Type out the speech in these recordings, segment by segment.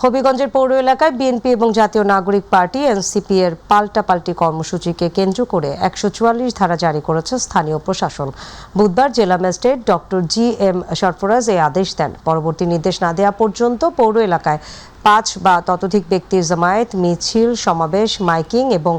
হবিগঞ্জের পৌর এলাকায় বিএনপি এবং জাতীয় নাগরিক পার্টি এনসিপি এর পাল্টাপাল্টি কর্মসূচিকে কেন্দ্র করে 144 ধারা জারি করেছে স্থানীয় প্রশাসন। বুধবার জেলা ম্যাজিস্ট্রেট ডক্টর জি.এম. সরফরাজ এই আদেশ দেন। পরবর্তী নির্দেশ না দেওয়া পর্যন্ত পৌর এলাকায় 5 বা ততোধিক ব্যক্তির জামায়াত, মিছিল, সমাবেশ, মাইকিং এবং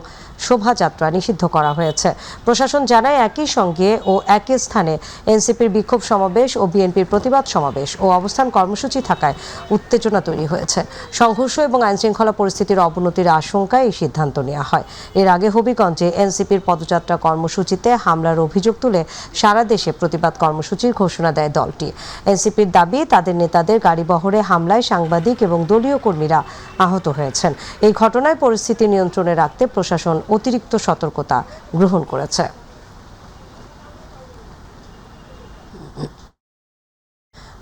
শোভাযাত্রা নিষিদ্ধ করা হয়েছে। প্রশাসন জানায় একই সঙ্গে ও একই স্থানে এনসিপির বিক্ষোভ সমাবেশ ও বিএনপির প্রতিবাদ সমাবেশ ও অবস্থান কর্মসূচি থাকায় উত্তেজনা তৈরি হয়েছে। সংঘর্ষ এবং আইনশৃঙ্খলা পরিস্থিতির অবনতির আশঙ্কায় এই সিদ্ধান্ত নেওয়া হয়। এর আগে হবিগঞ্জে এনসিপির পদযাত্রা কর্মসূচিতে হামলার অভিযোগ তুলে সারা দেশে প্রতিবাদ কর্মসূচির ঘোষণা দেয় দলটি। এনসিপির দাবি, তাদের নেতাদের গাড়িবহরে হামলায় সাংবাদিক এবং দলীয় কর্মীরা আহত হয়েছেন। এই ঘটনায় পরিস্থিতি নিয়ন্ত্রণে রাখতে প্রশাসন অতিরিক্ত সতর্কতা গ্রহণ করেছে।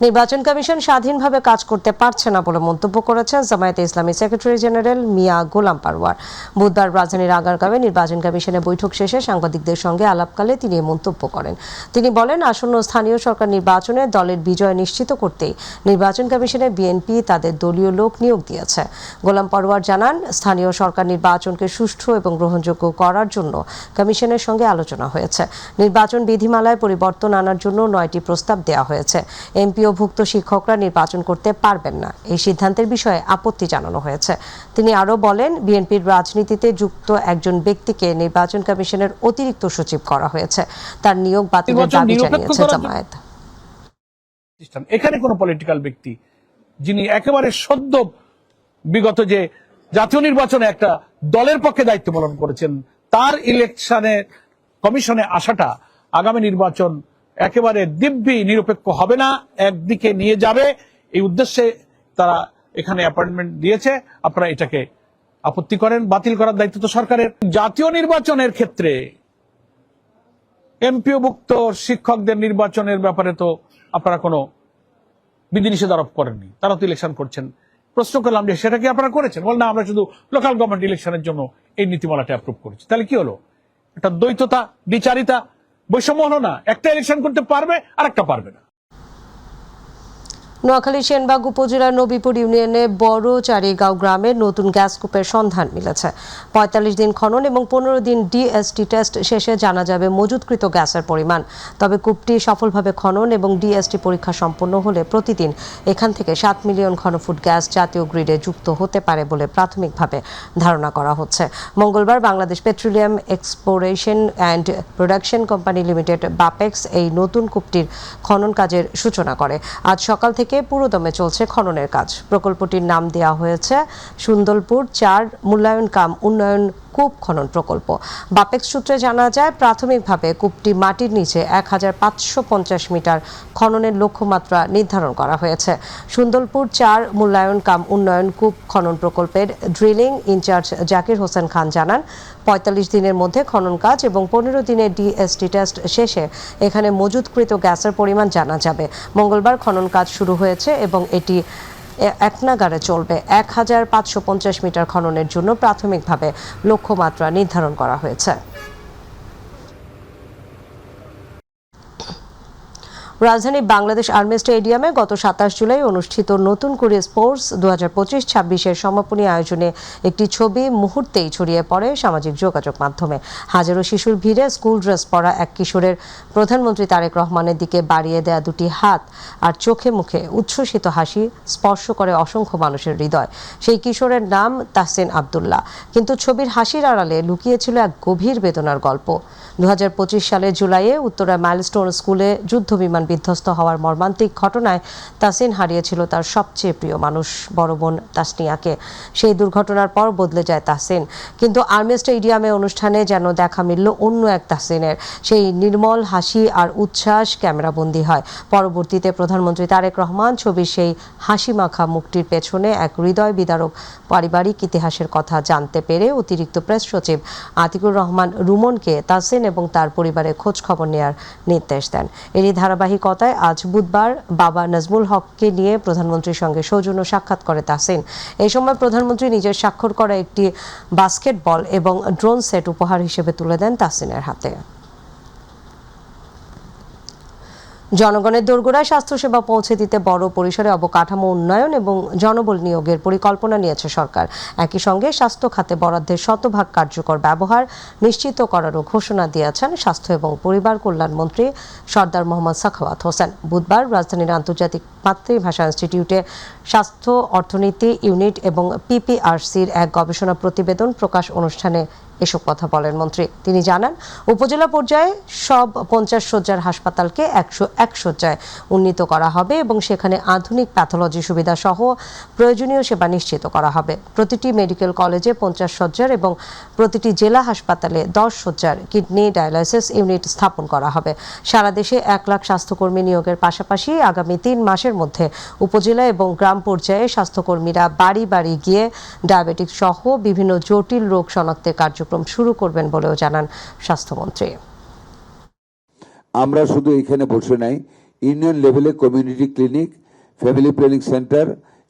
নির্বাচন কমিশন স্বাধীনভাবে কাজ করতে পারছে না বলে মন্তব্য করেছেন জামায়াতে ইসলামী সেক্রেটারি জেনারেল মিয়া গোলাম পারওয়ার। বুধবার রাজধানীর আগারগাঁওয়ে নির্বাচন কমিশনের বৈঠক শেষে সাংবাদিকদের সঙ্গে আলাপকালে তিনি এই মন্তব্য করেন। তিনি বলেন, আসন্ন স্থানীয় সরকার নির্বাচনে দলের বিজয় নিশ্চিত করতেই নির্বাচন কমিশনে বিএনপি তাদের দলীয় লোক নিয়োগ দিয়েছে। গোলাম পারওয়ার জানান, স্থানীয় সরকার নির্বাচনকে সুষ্ঠু এবং গ্রহণযোগ্য করার জন্য কমিশনের সঙ্গে আলোচনা হয়েছে। নির্বাচন বিধিমালায় পরিবর্তন আনার জন্য 9টি প্রস্তাব দেওয়া হয়েছে। এমপি ভুক্ত শিক্ষকরা নির্বাচন করতে পারবেন না, এই সিদ্ধান্তের বিষয়ে আপত্তি জানানো হয়েছে। তিনি আরও বলেন, বিএনপির রাজনীতিতে যুক্ত একজন ব্যক্তিকে নির্বাচন কমিশনের অতিরিক্ত সচিব করা হয়েছে। তার নিয়োগ বাতিলের দাবি জানিয়েছে জামায়াত। এখানে কোন পলিটিক্যাল ব্যক্তি যিনি একেবারে সদ্য বিগত যে জাতীয় নির্বাচনে একটা দলের পক্ষে দায়িত্ব পালন করেছেন, তার ইলেকশনে কমিশনে আসাটা আগামী নির্বাচন একেবারে দিব্যি নিরপেক্ষ হবে না, একদিকে নিয়ে যাবে, এই উদ্দেশ্যে তারা এখানে অ্যাপয়েন্টমেন্ট দিয়েছে। আপনারা এটাকে আপত্তি করেন, বাতিল করার দায়িত্ব তো সরকারের। জাতীয় নির্বাচনের ক্ষেত্রে এমপিওভুক্ত শিক্ষকদের নির্বাচনের ব্যাপারে তো আপনারা কোনো বিধিনিষেধ আরোপ করেননি, তারা তো ইলেকশন করছেন। প্রশ্ন করলাম যে সেটা কি আপনারা করেছেন? বল না, আমরা শুধু লোকাল গভর্নমেন্ট ইলেকশনের জন্য এই নীতিমালাটা অ্যাপ্রুভ করেছি। তাহলে কি হলো? এটা দ্বৈততা, বিচারিতা, বৈষম্য হলো না? একটা ইলেকশন করতে পারবে আর একটা পারবে না। নোয়াখালী সেনবাগ উপজেলার নবীপুর ইউনিয়নে বড় চারিগাঁও গ্রামের নতুন গ্যাস কূপের সন্ধান মিলেছে। 45 দিন খনন এবং 15 দিন ডিএসটি টেস্ট শেষে জানা যাবে মজুতকৃত গ্যাসের পরিমাণ। তবে কূপটি সফলভাবে খনন এবং ডিএসটি পরীক্ষা সম্পন্ন হলে প্রতিদিন এখান থেকে 7 মিলিয়ন ঘনফুট গ্যাস জাতীয় গ্রিডে যুক্ত হতে পারে বলে প্রাথমিকভাবে ধারণা করা হচ্ছে। মঙ্গলবার Bangladesh petroleum exploration and production company limited Bapex এই নতুন কূপটির খনন কাজের সূচনা করে। আজ সকাল থেকে পুরোদমে চলছে খননের কাজ। প্রকল্পটির নাম দেওয়া হয়েছে সুন্দরপুর 4 মূল্যায়ন কাম উন্নয়ন কূপ খনন প্রকল্প। বাপেক্স সূত্রে জানা যায়, প্রাথমিকভাবে কূপটি মাটির নিচে 1550 মিটার খননের লক্ষ্যমাত্রা নির্ধারণ করা হয়েছে। সুন্দরপুর 4 মূল্যায়ন কাম উন্নয়ন কূপ খনন প্রকল্পের ড্রিলিং ইনচার্জ জাকির হোসেন খান জানান, 45 দিনের মধ্যে খনন কাজ এবং 15 দিনের ডিএসটি টেস্ট শেষে এখানে মজুতকৃত গ্যাসের পরিমাণ জানা যাবে। মঙ্গলবার খনন কাজ শুরু হয়েছে এবং এটি এক নাগাড়ে চলবে। 1550 মিটার খননের জন্য প্রাথমিকভাবে লক্ষ্যমাত্রা নির্ধারণ করা হয়েছে। রাজধানী বাংলাদেশ আর্মি স্টেডিয়ামে গত 27 জুলাই অনুষ্ঠিত নতুন করে স্পোর্টস 2025-26-এর সমাপনী আয়োজনে একটি ছবি মুহূর্তেই ছড়িয়ে পড়ে সামাজিক যোগাযোগ মাধ্যমে। হাজারো শিশুর ভিড়ে স্কুল ড্রেস পরা এক কিশোরের প্রধানমন্ত্রী তারেক রহমানের দিকে বাড়িয়ে দেয়া দুটি হাত আর চোখে মুখে উচ্ছ্বসিত হাসি স্পর্শ করে অসংখ্য মানুষের হৃদয়। সেই কিশোরের নাম তাহসিন আব্দুল্লাহ, কিন্তু ছবির হাসির আড়ালে লুকিয়েছিল এক গভীর বেদনার গল্প। 2025 সালের জুলাইয়ে উত্তরায় মাইলস্টোন স্কুলে যুদ্ধ বিমান বিধ্বস্ত হওয়ার মর্মান্তিক ঘটনায় তাহসিন হারিয়েছিল তার সবচেয়ে প্রিয় মানুষ বড় বোন তাসনিয়াকে। সেই দুর্ঘটনার পর বদলে যায় তাহসিন, কিন্তু আর্মি স্টেডিয়ামে অনুষ্ঠানে যেন দেখা মিলল অন্য এক তাহসিনের। সেই নির্মল হাসি আর উচ্ছ্বাস ক্যামেরাবন্দি হয়। পরবর্তীতে প্রধানমন্ত্রী তারেক রহমান ছবির সেই হাসি মাখা মুখটির পেছনে এক হৃদয় বিদারক পারিবারিক ইতিহাসের কথা জানতে পেরে অতিরিক্ত প্রেস সচিব আতিকুর রহমান রুমনকে তাহসিন এবং তার পরিবারের খোঁজ খবর নেওয়ার নির্দেশ দেন। এরই ধারাবাহিকতায় আজ বুধবার বাবা নাজমুল হককে নিয়ে প্রধানমন্ত্রীর সঙ্গে সৌজন্য সাক্ষাৎ করে তাহসিন। এই সময় প্রধানমন্ত্রী নিজের স্বাক্ষর করা একটি বাস্কেটবল এবং ড্রোন সেট উপহার হিসেবে তুলে দেন তাহসিনের হাতে। জনগণের দোরগোড়ায় স্বাস্থ্যসেবা পৌঁছে দিতে বড় পরিসরে অবকাঠামো উন্নয়ন এবং জনবল নিয়োগের পরিকল্পনা নিয়েছে সরকার। একই সঙ্গে স্বাস্থ্য খাতে বরাদ্দের শতভাগ কার্যকর ব্যবহার নিশ্চিত করারও ঘোষণা দিয়েছেন স্বাস্থ্য এবং পরিবার কল্যাণ মন্ত্রী সরদার মোহাম্মদ সাখাওয়াত হোসেন। বুধবার রাজধানীর আন্তর্জাতিক মাতৃভাষা ইনস্টিটিউটে স্বাস্থ্য অর্থনীতি ইউনিট এবং পিপিআরসির এক গবেষণা প্রতিবেদন প্রকাশ অনুষ্ঠানে এসব কথা বলেন মন্ত্রী। তিনি জানান, উপজেলা পর্যায়ে সব 50 শয্যার হাসপাতালকে 101 শয্যায় উন্নীত করা হবে এবং সেখানে আধুনিক প্যাথোলজি সুবিধা সহ প্রয়োজনীয় সেবা নিশ্চিত করা হবে। প্রতিটি মেডিকেল কলেজে 50 শয্যার এবং প্রতিটি জেলা হাসপাতালে 10 শয্যার কিডনি ডায়ালাইসিস ইউনিট স্থাপন করা হবে। সারা দেশে 1 লাখ স্বাস্থ্যকর্মী নিয়োগের পাশাপাশি আগামী 3 মাসের মধ্যে উপজেলা এবং গ্রাম পর্যায়ে স্বাস্থ্যকর্মীরা বাড়ি বাড়ি গিয়ে ডায়াবেটিস সহ বিভিন্ন জটিল রোগ শনাক্তের কার্যক্রম শুরু করবেন বলেও জানান স্বাস্থ্যমন্ত্রী। আমরা শুধু এখানে বসে নাই, ইউনিয়ন লেভেলে community clinic, family planning centre,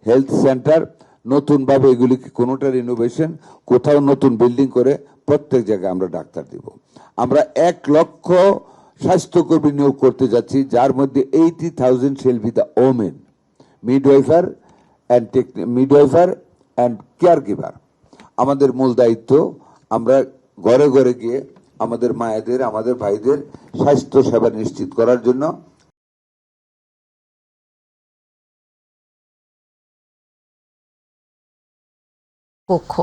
health centre, নতুনভাবে এগুলিকে কোনোটার ইনোভেশন, কোথাও নতুন বিল্ডিং করে প্রত্যেক জায়গায় আমরা ডাক্তার দিব। আমরা 1 লক্ষ স্বাস্থ্যকর্মী নিয়োগ করতে যাচ্ছি, যার মধ্যে 80,000 shall be the women, midwifery and caregiver. আমাদের মূল দায়িত্ব, আমরা ঘরে ঘরে গিয়ে আমাদের মায়েদের, আমাদের ভাইদের স্বাস্থ্য সেবা নিশ্চিত করার জন্য কক্ষ,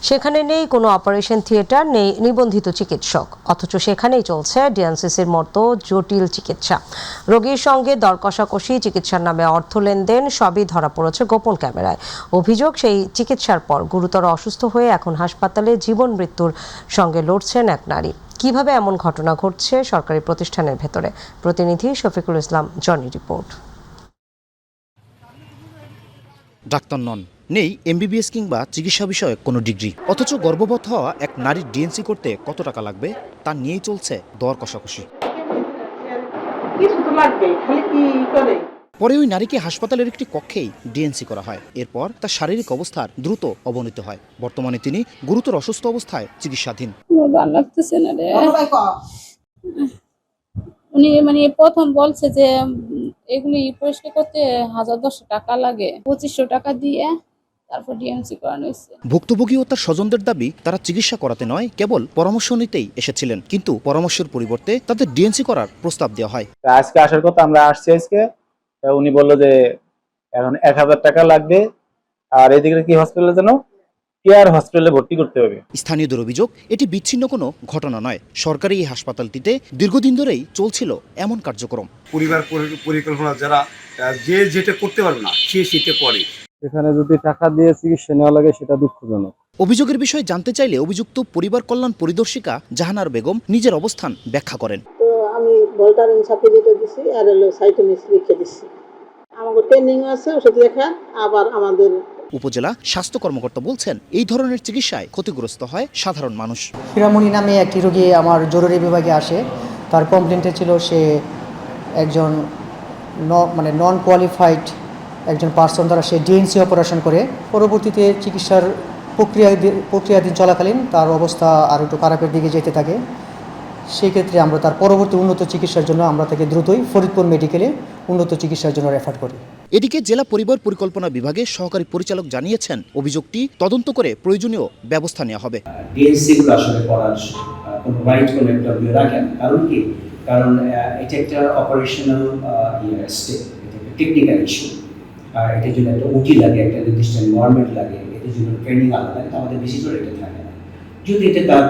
সেখানে নেই কোনো অপারেশন থিয়েটার, নেই নিবন্ধিত চিকিৎসক, অথচ সেখানেই চলছে ডিএনসিসির মতো জটিল চিকিৎসা। রোগীর সঙ্গে দর কষাকষি, চিকিৎসার নামে অর্থ লেনদেন সবই ধরা পড়েছে গোপন ক্যামেরায়। অভিযোগ, সেই চিকিৎসার পর গুরুতর অসুস্থ হয়ে এখন হাসপাতালে জীবন মৃত্যুর সঙ্গে লড়ছেন এক নারী। কিভাবে এমন ঘটনা ঘটছে সরকারি প্রতিষ্ঠানের ভেতরে? প্রতিনিধি Shafiqul Islam Johnny report. Doctor নন, নেই এমবিবিএস কিংবা চিকিৎসা বিষয়ক কোনো ডিগ্রি, অথচ গর্ভবত হওয়া এক নারীর ডিএনসি করতে কত টাকা লাগবে তা নিয়েই চলছে দর কষাকষি। পরে ওই নারীকে হাসপাতালের একটি কক্ষেই ডিএনসি করা হয়। এরপর তার শারীরিক অবস্থার দ্রুত অবনতি হয়। বর্তমানে তিনি গুরুতর অসুস্থ অবস্থায় চিকিৎসাধীন। উনি প্রথম বলছে যে এগুলি পরিষ্কার করতে 1010 টাকা লাগে, 2500 টাকা দিয়ে তারপর ডিএনসি করানো হয়েছে। ভুক্তভোগী ও তার স্বজনদের দাবি, তারা চিকিৎসা করাতে নয়, কেবল পরামর্শ নিতেই এসেছিলেন, কিন্তু পরামর্শের পরিবর্তে তাদের ডিএনসি করার প্রস্তাব দেওয়া হয়। আজকে আসার কথা, আমরা আসছি আজকে, উনি বললো যে এখন 1000 টাকা লাগবে, আর এদিকে কি হসপিটালে যেন কেয়ার হসপিটালে ভর্তি করতে হবে। স্থানীয়দের অভিযোগ, এটি বিচ্ছিন্ন কোনো ঘটনা নয়। সরকারি এই হাসপাতালটিতে দীর্ঘদিন ধরেই চলছিল এমন কার্যক্রম। পরিবার পরিকল্পনা যারা যে যেটা করতে পারবে না সে সেটা করে। এখানে যদি টাকা দিয়ে চিকিৎসা নেওয়া লাগে সেটা দুঃখজনক। অভিযোগের বিষয়ে জানতে চাইলে অভিযুক্ত পরিবার কল্যাণ পরিদর্শিকা জাহানার বেগম নিজের অবস্থান ব্যাখ্যা করেন। তো আমি ভোল্টারিন সার্টিফিকেট দিছি আর সাইটোমিস লিখে দিছি। আমাদের ট্রেনিং আছে ওষুধ লেখা। আবার আমাদের উপজেলা স্বাস্থ্য কর্মকর্তা বলছেন, এই ধরনের চিকিৎসায় ক্ষতিগ্রস্ত হয় সাধারণ মানুষ। হীরামণি নামে একটি রোগী আমার জরুরি বিভাগে আসে। তার কমপ্লেন্টে ছিল সে একজন নন কোয়ালিফাইড একজন পার্সন দ্বারা সে ডিএনসি অপারেশন করে। পরবর্তীতে চিকিৎসার প্রক্রিয়াধীন চলাকালীন তার অবস্থা আরও একটু খারাপের দিকে যেতে থাকে। সেই ক্ষেত্রে আমরা তার পরবর্তী উন্নত চিকিৎসার জন্য আমরা তাকে দ্রুতই ফরিদপুর মেডিকেলে উন্নত চিকিৎসার জন্য রেফার করি। এদিকে জেলা পরিবার পরিকল্পনা বিভাগের সহকারী পরিচালক জানিয়েছেন, অভিযোগটি তদন্ত করে প্রয়োজনীয় ব্যবস্থা নেওয়া হবে। ডিএনসিগুলো আসলে করার কোনো রাইট কোনো একটা রাখেন, কারণ কি, কারণ এটা একটা অপারেশনাল স্টেপ, এটা একটা টেকনিক্যাল ইস্যু। আর এটার জন্য একটা ওটি লাগে, একটা নির্দিষ্ট এনভায়রনমেন্ট লাগে, এটার জন্য ট্রেনিং আলাদা, আমাদের বেশি করে এটা থাকে না। যদি এটা তার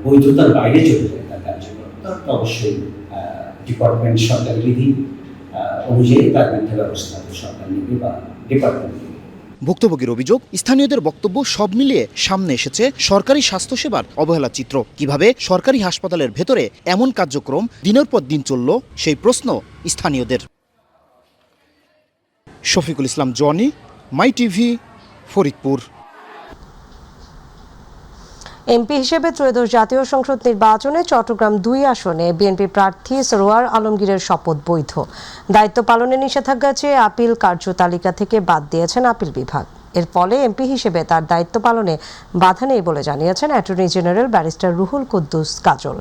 বৈধতার বাইরে চলে যায় তার কার্যক্রম, তার তো অবশ্যই ডিপার্টমেন্ট সরকারি বিধি অনুযায়ী তার বিরুদ্ধে ব্যবস্থা সরকার নেবে বা ডিপার্টমেন্ট নেবে। ভুক্তভোগীর অভিযোগ, স্থানীয়দের বক্তব্য সব মিলিয়ে সামনে এসেছে সরকারি স্বাস্থ্যসেবার অবহেলা চিত্র। কিভাবে সরকারি হাসপাতালের ভেতরে এমন কার্যক্রম দিনের পর দিন চলল, সেই প্রশ্ন স্থানীয়দের। শফিকুল ইসলাম জনি, মাই টিভি, ফরিদপুর। এমপি হিসেবে ত্রয়োদশ জাতীয় সংসদ নির্বাচনে চট্টগ্রাম 2 আসনে বিএনপি প্রার্থী সরোয়ার আলমগীরের শপথ বৈধ। দায়িত্ব পালনে নিষেধাজ্ঞা চেয়ে আপিল কার্যতালিকা থেকে বাদ দিয়েছেন আপিল বিভাগ। এর ফলে এমপি হিসেবে তার দায়িত্ব পালনে বাধা নেই বলে জানিয়েছেন attorney general barrister Ruhul Kuddus Kajol.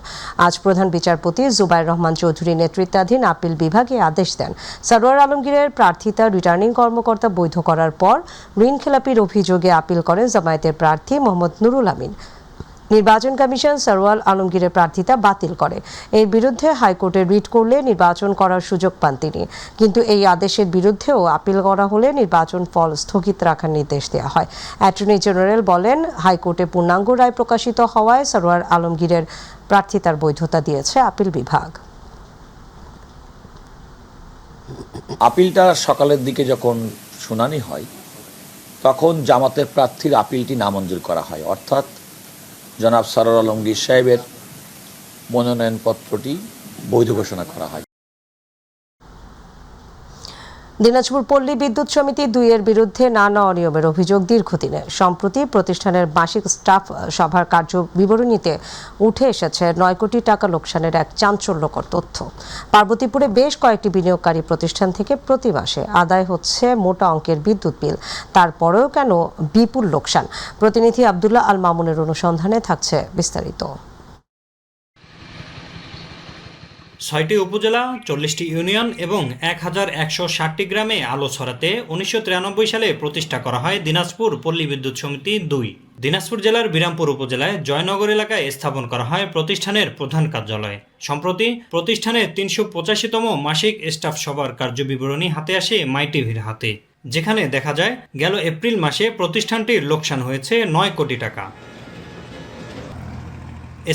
আজ প্রধান বিচারপতি জুবাইর রহমান চৌধুরী নেতৃত্বাধীন আপিল বিভাগে আদেশ দেন সরওয়ার আলমগীরের প্রার্থিতা রিটার্নিং কর্মকর্তা বৈধ করার পর ঋণ খেলাপির অভিযোগে আপিল করেন জামায়াতের প্রার্থী মোহাম্মদ নুরুল আমিন। নির্বাচন কমিশন সরওয়ার আলমগীরের প্রার্থিতা বাতিল করে। এর বিরুদ্ধে হাইকোর্টে রিট করলে নির্বাচন করার সুযোগ পান তিনি, কিন্তু এই আদেশের বিরুদ্ধেও আপিল করা হলে নির্বাচন ফল স্থগিত রাখার নির্দেশ দেওয়া হয়। অ্যাটর্নি জেনারেল বলেন, হাইকোর্টে পূর্ণাঙ্গ রায় প্রকাশিত হওয়ায় সরওয়ার আলমগীরের প্রার্থিতার বৈধতা দিয়েছে আপিল বিভাগ। আপিলটা সকালের দিকে যখন শুনানি হয় তখন জামাতের প্রার্থীর আপিলটি নামঞ্জুর করা হয়, অর্থাৎ জনাব সরওয়ার আলমগীর সাহেবের মনোনয়নপত্রটি বৈধ ঘোষণা করা হয়। দিনাজপুর পল্লী বিদ্যুৎ সমিতি ২ এর বিরুদ্ধে নানা অনিয়মের অভিযোগ দীর্ঘদিনের। সম্প্রতি প্রতিষ্ঠানের মাসিক স্টাফ সভার কার্য বিবরণীতে উঠে এসেছে ৯ কোটি টাকা লোকসানের এক চাঞ্চল্যকর তথ্য। পার্বতীপুরে বেশ কয়েকটি বিনিয়োগকারী প্রতিষ্ঠান থেকে প্রতি মাসে আদায় হচ্ছে মোটা অঙ্কের বিদ্যুৎ বিল, তারপরেও কেন বিপুল লোকসান? প্রতিনিধি আব্দুল্লাহ আল মামুনের অনুসন্ধানে থাকছে বিস্তারিত। ৬টি উপজেলা, ৪০টি ইউনিয়ন এবং ১,১৬০টি গ্রামে আলো ছড়াতে ১৯৯৩ সালে প্রতিষ্ঠা করা হয় দিনাজপুর পল্লী বিদ্যুৎ সমিতি ২। দিনাজপুর জেলার বিরামপুর উপজেলায় জয়নগর এলাকায় স্থাপন করা হয় প্রতিষ্ঠানের প্রধান কার্যালয়। সম্প্রতি প্রতিষ্ঠানের ৩৮৫তম মাসিক স্টাফ সভার কার্যবিবরণী হাতে আসে মাইটিভির হাতে, যেখানে দেখা যায় গেল এপ্রিল মাসে প্রতিষ্ঠানটির লোকসান হয়েছে ৯ কোটি টাকা।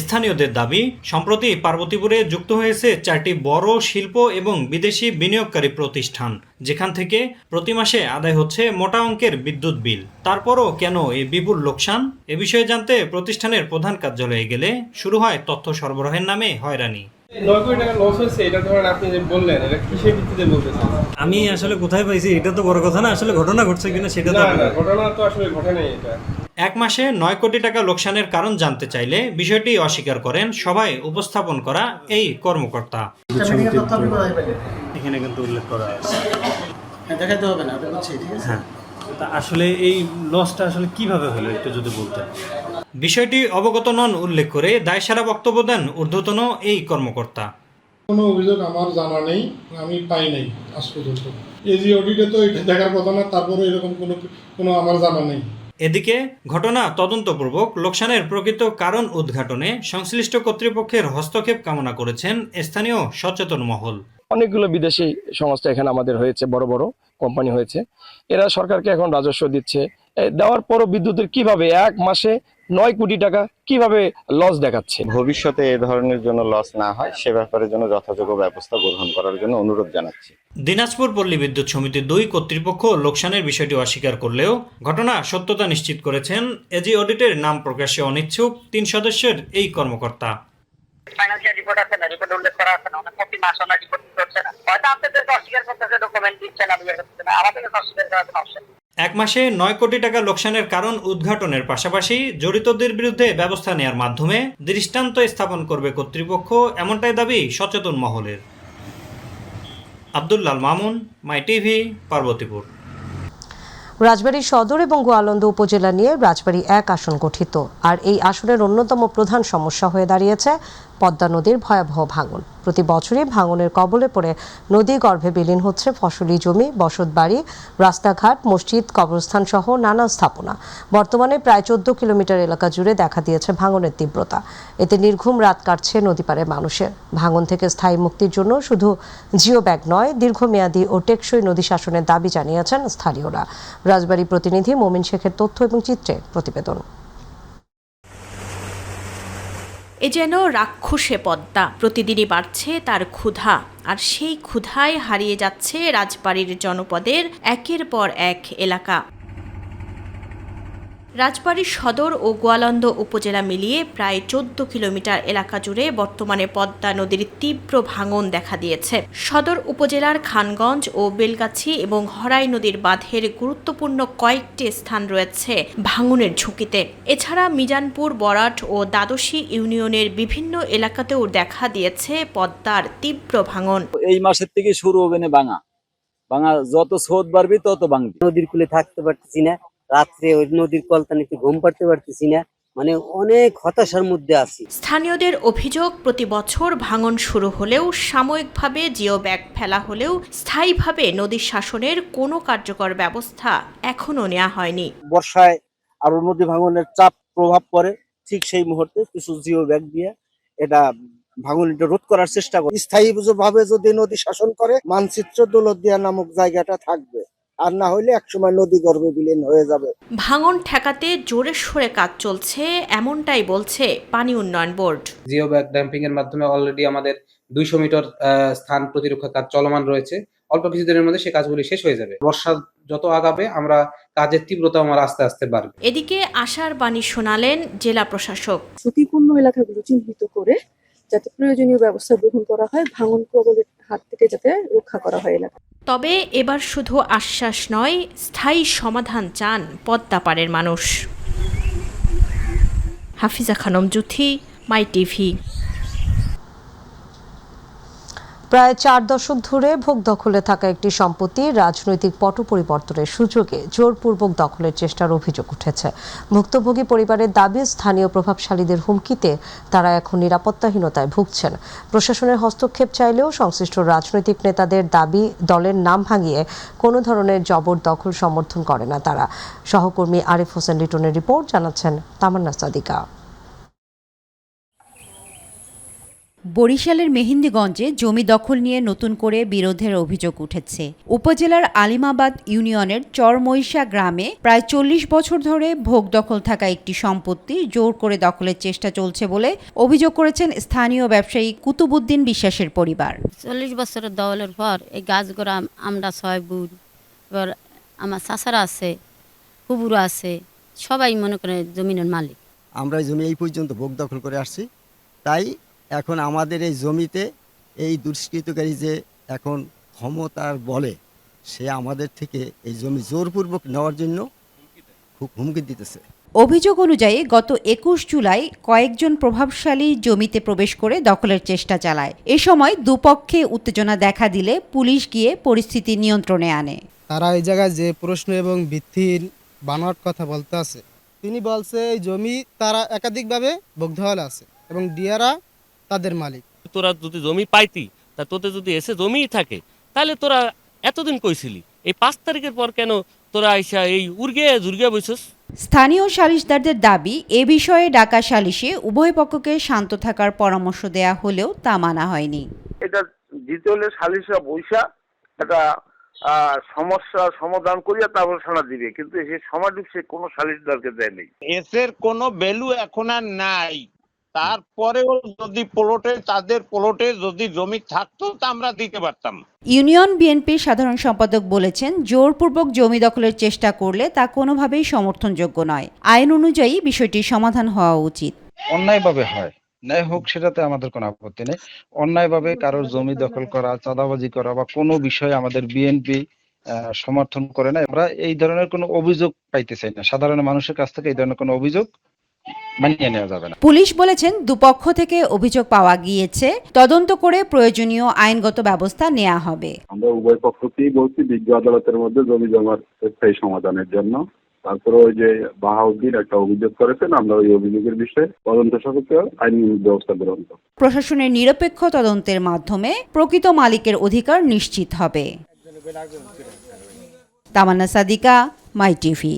স্থানীয়দের দাবি, সম্প্রতি পার্বতীপুরে যুক্ত হয়েছে 4টি বড় শিল্প এবং বিদেশি বিনিয়োগকারী প্রতিষ্ঠান, যেখান থেকে প্রতি মাসে আদায় হচ্ছে মোটা অঙ্কের বিদ্যুৎ বিল। তারপরও কেন এই বিপুল লোকসান? এ বিষয়ে জানতে প্রতিষ্ঠানের প্রধান কার্যালয়ে গেলে শুরু হয় তথ্য সরবরাহের নামে হয়রানি। ৯ কোটি টাকা লস হয়েছে, এটা ধরেন আপনি যে বললেন, এটা কিসের ভিত্তিতে বলতেছেন? আমি আসলে কোথায় পাইছি এটা তো বড় কথা না, আসলে ঘটনা ঘটছে কিনা সেটা তো না, ঘটনা তো আসলে ঘটে নাই। এটা এক মাসে ৯ কোটি টাকা লোকসানের কারণ জানতে চাইলে বিষয়টি অস্বীকার করেন সভায় উপস্থাপন করা এই কর্মকর্তা। এখানে কিন্তু উল্লেখ করা আছে, দেখাতে হবে না, ঠিক আছে? হ্যাঁ, তা আসলে এই লসটা আসলে কিভাবে হলো একটু যদি বলতেন। বিষয়টি অবগত নন উল্লেখ করে দায়সারা বক্তব্য দেন ঊর্ধ্বতন এই কর্মকর্তা। কোনো অভিযোগ আমার জানা নেই, আমি পাই নাই আজ পর্যন্ত। এজি অডিটে তো এটা দেখার কথা না, তারপরে এরকম কোনো আমার জানা নেই। এদিকে ঘটনা তদন্তপূর্বক লোকসানের প্রকৃত কারণ উদ্ঘাটনে সংশ্লিষ্ট কর্তৃপক্ষের হস্তক্ষেপ কামনা করেছেন স্থানীয় সচেতন মহল। অনেকগুলো বিদেশি সংস্থা এখানে আমাদের হয়েছে, বড় বড় কোম্পানি হয়েছে, এরা সরকারকে এখন রাজস্ব দিচ্ছে। দেওয়ার পরও বিদ্যুতের কিভাবে এক মাসে ৯ কোটি টাকা কিভাবে লস দেখাচ্ছে? ভবিষ্যতে এ ধরনের জন্য লস না হয় সে ব্যাপারে জন্য যথাযোগ্য ব্যবস্থা গ্রহণ করার জন্য অনুরোধ জানাচ্ছি। দিনাজপুর পল্লী বিদ্যুৎ সমিতি ২ কর্তৃপক্ষ লোকসানের বিষয়টি অস্বীকার করলেও ঘটনা সত্যতা নিশ্চিত করেছেন এজি অডিটের নাম প্রকাশে অনিচ্ছুক ৩ সদস্যের এই কর্মকর্তা। ফাইনান্সিয়াল রিপোর্ট আছে না, রিপোর্টে উল্লেখ করা আছে না, অনেক প্রতি মাস ওনার রিপোর্ট করছে না, হয়তো আপনাদেরকে অস্বীকার করতেছে, ডকুমেন্ট দিচ্ছে না, আমাদেরকে অস্বীকার করার কোনো অপশন। এক মাসে ৯ কোটি টাকা লোকসানের কারণ উদ্ঘাটনের পাশাপাশি জড়িতদের বিরুদ্ধে ব্যবস্থা নেওয়ার মাধ্যমে দৃষ্টান্ত স্থাপন করবে কর্তৃপক্ষ, এমনটাই দাবি সচেতন মহলের। আব্দুল্লাহ মামুন, মাই টিভি, পার্বতীপুর। রাজবাড়ী সদর এবং গোয়ালন্দ উপজেলা নিয়ে রাজবাড়ী ১ আসন গঠিত, আর এই আসনের অন্যতম প্রধান সমস্যা হয়ে দাঁড়িয়েছে পদ্মা নদীর ভয়াবহ ভাঙন। প্রতি বছরই ভাঙনের কবলে পড়ে নদী গর্ভে বিলীন হচ্ছে ফসলি জমি, বসতবাড়ি, রাস্তাঘাট, মসজিদ, কবরস্থান সহ নানা স্থাপনা। বর্তমানে প্রায় ১৪ কিলোমিটার এলাকা জুড়ে দেখা দিয়েছে ভাঙনের তীব্রতা। এতে নির্ঘুম রাত কাটছে নদীপাড়ের মানুষের। ভাঙন থেকে স্থায়ী মুক্তির জন্য শুধু জিও ব্যাগ নয়, দীর্ঘমেয়াদী ও টেকসই নদী শাসনের দাবি জানিয়েছেন স্থানীয়রা। রাজবাড়ী প্রতিনিধি মোমিন শেখের তথ্য এবং চিত্রে প্রতিবেদন। এ যেন রাক্ষসে পদ্মা, প্রতিদিনই বাড়ছে তার ক্ষুধা, আর সেই ক্ষুধায় হারিয়ে যাচ্ছে রাজবাড়ীর জনপদের একের পর এক এলাকা। রাজবাড়ী সদর ও গোয়ালন্দ উপজেলা মিলিয়ে প্রায় ১৪ কিলোমিটার এলাকা জুড়ে বর্তমানে পদ্মা নদীর তীব্র ভাঙন দেখা দিয়েছে। সদর উপজেলার খানগঞ্জ ও বেলগাছি এবং হরাই নদীর বাঁধের গুরুত্বপূর্ণ কয়েকটি স্থান রয়েছে ভাঙনের ঝুঁকিতে। এছাড়া মিজানপুর, বরাট ও দ্বাদশী ইউনিয়নের বিভিন্ন এলাকাতেও দেখা দিয়েছে পদ্মার তীব্র ভাঙন। এই মাসের থেকে শুরু হবে না ভাঙা, যত স্রোত বাড়বে তত ভাঙবে। নদীর কূলে থাকতে পারতেছি না, রাত্রে ওই নদীর কলতানিতে ঘুম পাড়তে পারতেছি না, মানে অনেক হতাশার মধ্যে আছি। স্থানীয়দের অভিযোগ, প্রতি বছর ভাঙন শুরু হলেও সাময়িকভাবে জিও ব্যাগ ফেলা হলেও স্থায়ীভাবে নদী শাসনের কোনো কার্যকর ব্যবস্থা এখনো নেওয়া হয়নি। বর্ষায় আরো নদী ভাঙনের চাপ প্রভাব পড়ে, ঠিক সেই মুহূর্তে কিছু জিও ব্যাগ দিয়ে এটা ভাঙনটা রোধ করার চেষ্টা করে। স্থায়ীভাবে যদি নদী শাসন করে, মানচিত্র দৌলতদিয়া নামক জায়গাটা থাকবে, আর না হইলে একসময় নদী গর্ভে বিলীন হয়ে যাবে। ভাঙন ঠেকাতে জোরে সোরে কাজ চলছে, এমনটাই বলছে পানি উন্নয়ন বোর্ড। জিও ব্যাগ ড্যাম্পিং এর মাধ্যমে অলরেডি আমাদের 200 মিটার স্থান প্রতিরক্ষা কাজ চলমান রয়েছে। অল্প কিছুদিনের মধ্যে সেই কাজগুলি শেষ হয়ে যাবে। বর্ষা যত আগাবে আমরা কাজের তীব্রতা আস্তে আস্তে বাড়বে। এদিকে আশার বাণী শোনালেন জেলা প্রশাসক। ঝুঁকিপূর্ণ এলাকাগুলো চিহ্নিত করে যাতে প্রয়োজনীয় ব্যবস্থা গ্রহণ করা হয়, ভাঙন প্রবলের হাত থেকে যাতে রক্ষা করা হয় এলাকা। তবে এবার শুধু আশ্বাস নয়, স্থায়ী সমাধান চান পদ্মাপাড়ের মানুষ। হাফিজা খানম জুথি, মাই টিভি। প্রায় 4 দশক ধরে ভোগ দখলে থাকা একটি সম্পত্তি রাজনৈতিক পট পরিবর্তনের সুযোগে জোরপূর্বক দখলের চেষ্টার অভিযোগ উঠেছে। ভুক্তভোগী পরিবারের দাবি, স্থানীয় প্রভাবশালীদের হুমকিতে তারা এখন নিরাপত্তাহীনতায় ভুগছেন। প্রশাসনের হস্তক্ষেপ চাইলেও সংশ্লিষ্ট রাজনৈতিক নেতাদের দাবি, দলের নাম ভাঙিয়ে কোনো ধরনের জবরদখল সমর্থন করে না তারা। সহকর্মী আরিফ হোসেন লিটনের রিপোর্ট, জানাচ্ছেন তামান্না সাদিকা। বরিশালের মেহেন্দিগঞ্জে জমি দখল নিয়ে নতুন করে বিরোধের অভিযোগ উঠেছে। উপজেলার আলিমাবাদ ইউনিয়নের চরমইশা গ্রামে প্রায় 40 বছর ধরে ভোগ দখল থাকা একটি সম্পত্তি জোর করে দখলের চেষ্টা চলছে বলে অভিযোগ করেছেন স্থানীয় ব্যবসায়ী কুতুবুদ্দিন বিশ্বাসের পরিবার। 40 বছরের দখলের পর এই গাছগুলো আমরা 6 বুড়, এবার আমার চাচারা আছে, কুবুরা আছে, সবাই মনে করে জমিনের মালিক। আমরা এই জমি এই পর্যন্ত ভোগ দখল করে আসছি, তাই এখন আমাদের এই জমিতে এই দুষ্কৃতকারী যে এখন ক্ষমতার বলে সে আমাদের থেকে এই জমি জোরপূর্বক নেওয়ার জন্য খুব হুমকি দিতেছে। অভিযোগ অনুযায়ী গত 21 জুলাই কয়েকজন প্রভাবশালী জমিতে প্রবেশ করে দখলের চেষ্টা চালায়। এ সময় দুপক্ষে উত্তেজনা দেখা দিলে পুলিশ গিয়ে পরিস্থিতি নিয়ন্ত্রণে আনে। তারা এই জায়গায় যে প্রশ্ন এবং ভিত্তিহীন বানোয়াট কথা বলতে আছে, তিনি বলছে এই জমি তারা একাধিকভাবে ভোগ দখলে আছে এবং ডিয়ারা তাদের মালিক। তোরা যদি জমি পাইতি, তা তোতে যদি এসে জমিই থাকে, তাহলে তোরা এতদিন কইছিলি, এই 5 তারিখের পর কেন তোরা আইসা এই জুরগে বসছিস? স্থানীয় সালিশদারদের দাবি, এ বিষয়ে ডাকা সালিশে উভয় পক্ষকে শান্ত থাকার পরামর্শ দেয়া হলেও তা মানা হয়নি। এটা দ্বিতীয় সালিশা বৈশা একটা সমস্যার সমাধান করিয়া তারপর শোনা দিবে, কিন্তু সেই সমাধান সে কোনো সালিশদারকে দেয়নি। এসের কোনো ভ্যালু এখন আর নাই। তারপরেও যদি তাদের প্লটে যদি জমি থাকতো তা আমরা দিতে পারতাম। ইউনিয়ন বিএনপির সাধারণ সম্পাদক বলেছেন, জোরপূর্বক জমি দখলের চেষ্টা করলে তা কোনোভাবেই সমর্থনযোগ্য নয়। আইন অনুযায়ী বিষয়টি সমাধান হওয়া উচিত। অন্যায়ভাবে হয়, ন্যায় হোক, সেটাতে আমাদের কোনো আপত্তি নেই। অন্যায়ভাবে কারোর জমি দখল করা, চাঁদাবাজি করা বা কোনো বিষয়ে আমাদের বিএনপি সমর্থন করে না। আমরা এই ধরনের কোনো অভিযোগ পাইতে চাই না। সাধারণ মানুষের কাছ থেকে এই ধরনের কোনো অভিযোগ মানিয়ে নেওয়া যাবে না। পুলিশ বলেছেন, দুপক্ষ থেকে অভিযোগ পাওয়া গিয়েছে, তদন্ত করে প্রয়োজনীয় আইনগত ব্যবস্থা নেওয়া হবে। আমরা উভয় পক্ষকেই বলছি বিজ্ঞ আদালতের মধ্যে জমি জমার স্থায়ী সমাধানের জন্য। তারপরে ওই যে বাহাউদ্দিন একটা অভিযোগ করেছেন, আমরা ওই অভিযোগের বিষয়ে তদন্ত সাপেক্ষে আইনি ব্যবস্থা গ্রহণ করব। প্রশাসনের নিরপেক্ষ তদন্তের মাধ্যমে প্রকৃত মালিকের অধিকার নিশ্চিত হবে। তামান্না সাদিকা, মাই টিভি।